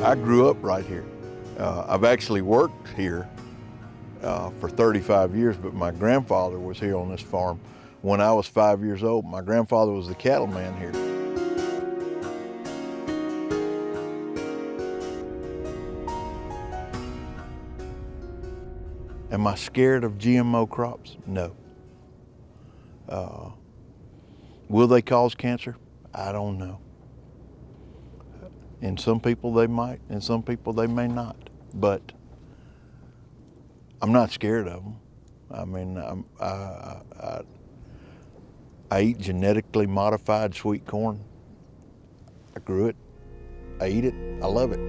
I grew up right here. I've actually worked here for 35 years, but my grandfather was here on this farm when I was 5 years old. My grandfather was the cattleman here. Am I scared of GMO crops? No. Will they cause cancer? I don't know. And some people they might, and some people they may not. But I'm not scared of them. I mean, I eat genetically modified sweet corn. I grew it, I eat it, I love it.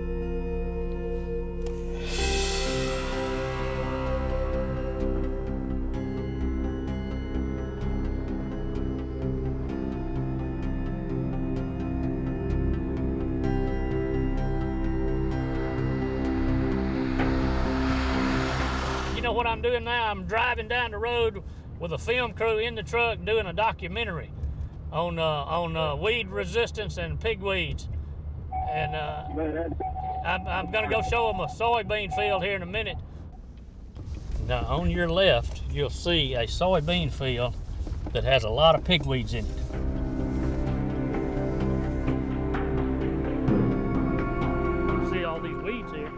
You know what I'm doing now? I'm driving down the road with a film crew in the truck doing a documentary on weed resistance and pigweeds. And I'm gonna go show them a soybean field here in a minute. Now on your left, you'll see a soybean field that has a lot of pigweeds in it. See all these weeds here,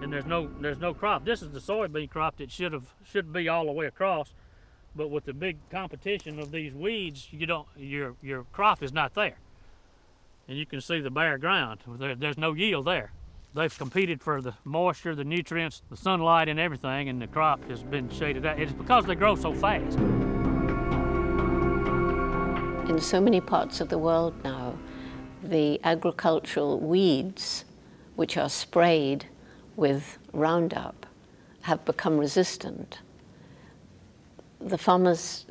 and there's no crop. This is the soybean crop that should be all the way across. But with the big competition of these weeds, your crop is not there. And you can see the bare ground. There's no yield there. They've competed for the moisture, the nutrients, the sunlight and everything, and the crop has been shaded out. It's because they grow so fast. In so many parts of the world now, the agricultural weeds, which are sprayed with Roundup, have become resistant. The farmers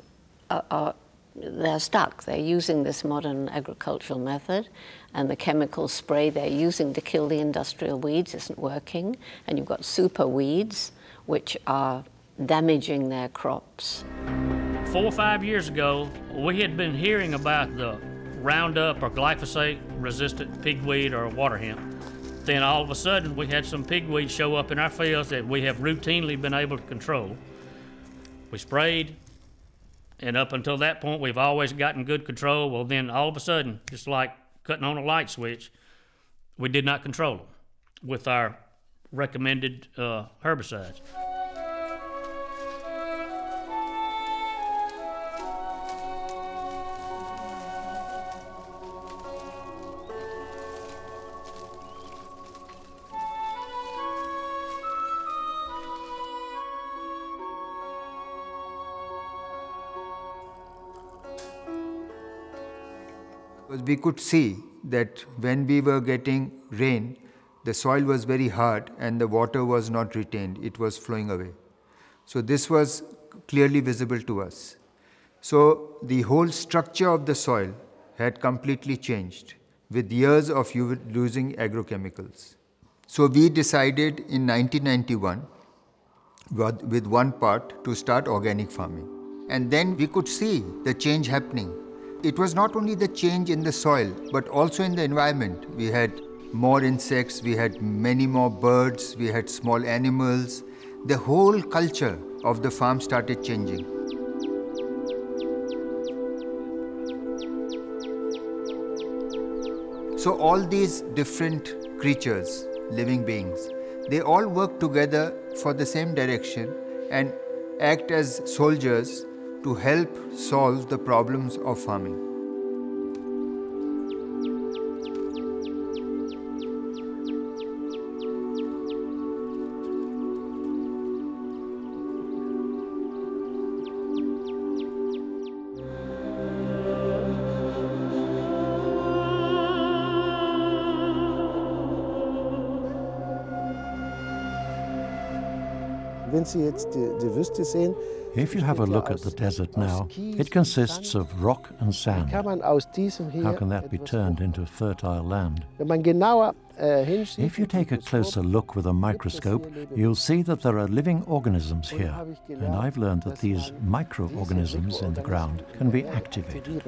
they're stuck. They're using this modern agricultural method, and the chemical spray they're using to kill the industrial weeds isn't working, and you've got super weeds which are damaging their crops. 4 or 5 years ago, we had been hearing about the Roundup or glyphosate resistant pigweed or water hemp. Then all of a sudden we had some pigweed show up in our fields that we have routinely been able to control. We sprayed, and up until that point, we've always gotten good control. Well, then all of a sudden, just like cutting on a light switch, we did not control them with our recommended herbicides. We could see that when we were getting rain, the soil was very hard and the water was not retained, it was flowing away. So this was clearly visible to us. So the whole structure of the soil had completely changed with years of using agrochemicals. So we decided in 1991 with one part to start organic farming. And then we could see the change happening. It was not only the change in the soil, but also in the environment. We had more insects, we had many more birds, we had small animals. The whole culture of the farm started changing. So all these different creatures, living beings, they all work together for the same direction and act as soldiers to help solve the problems of farming. If you have a look at the desert now, it consists of rock and sand. How can that be turned into fertile land? If you take a closer look with a microscope, you'll see that there are living organisms here. And I've learned that these microorganisms in the ground can be activated.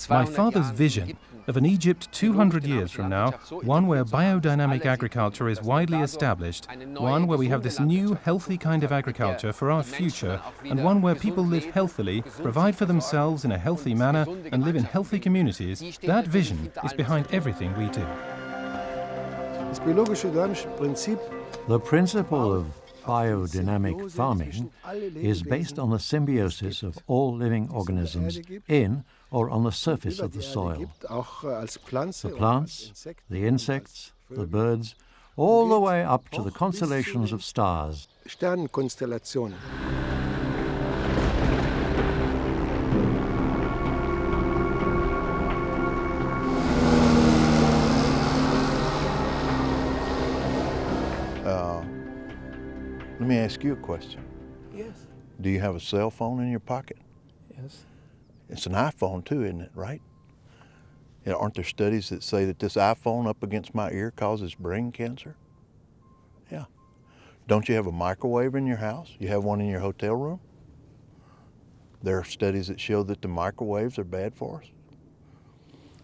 My father's vision of an Egypt 200 years from now, one where biodynamic agriculture is widely established, one where we have this new, healthy kind of agriculture for our future, and one where people live healthily, provide for themselves in a healthy manner, and live in healthy communities, that vision is behind everything we do. The principle of biodynamic farming is based on the symbiosis of all living organisms in or on the surface of the soil. The plants, the insects, the birds, all the way up to the constellations of stars. Let me ask you a question. Yes. Do you have a cell phone in your pocket? Yes. It's an iPhone too, isn't it, right? Aren't there studies that say that this iPhone up against my ear causes brain cancer? Yeah. Don't you have a microwave in your house? You have one in your hotel room? There are studies that show that the microwaves are bad for us.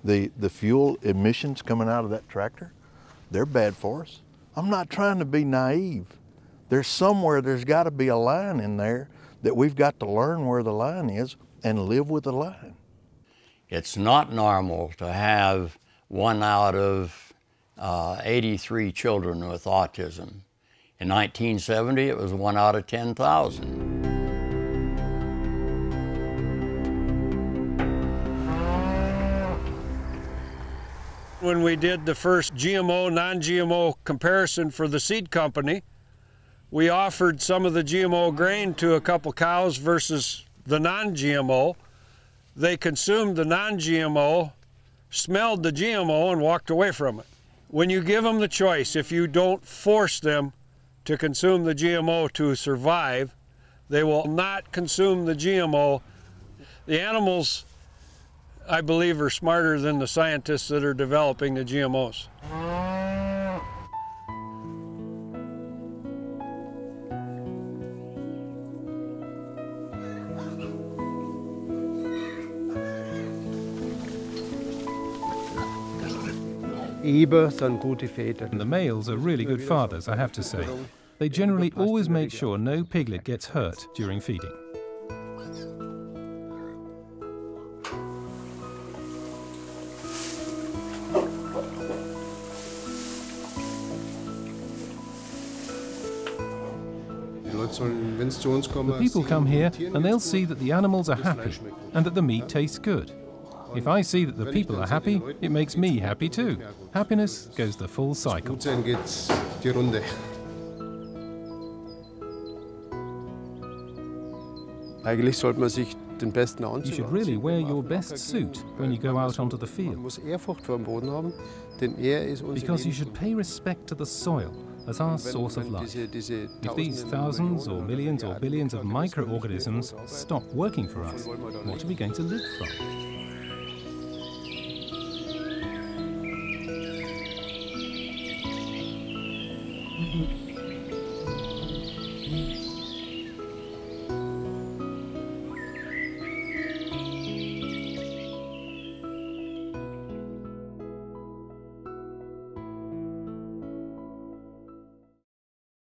The fuel emissions coming out of that tractor, they're bad for us. I'm not trying to be naive. There's got to be a line in there that we've got to learn where the line is and live with the line. It's not normal to have 1 out of 83 children with autism. In 1970, it was 1 out of 10,000. When we did the first GMO, non-GMO comparison for the seed company, we offered some of the GMO grain to a couple cows versus the non-GMO. They consumed the non-GMO, smelled the GMO, and walked away from it. When you give them the choice, if you don't force them to consume the GMO to survive, they will not consume the GMO. The animals, I believe, are smarter than the scientists that are developing the GMOs. And the males are really good fathers, I have to say. They generally always make sure no piglet gets hurt during feeding. The people come here and they'll see that the animals are happy and that the meat tastes good. If I see that the people are happy, it makes me happy too. Happiness goes the full cycle. You should really wear your best suit when you go out onto the field. Because you should pay respect to the soil as our source of life. If these thousands or millions or billions of microorganisms stop working for us, what are we going to live from?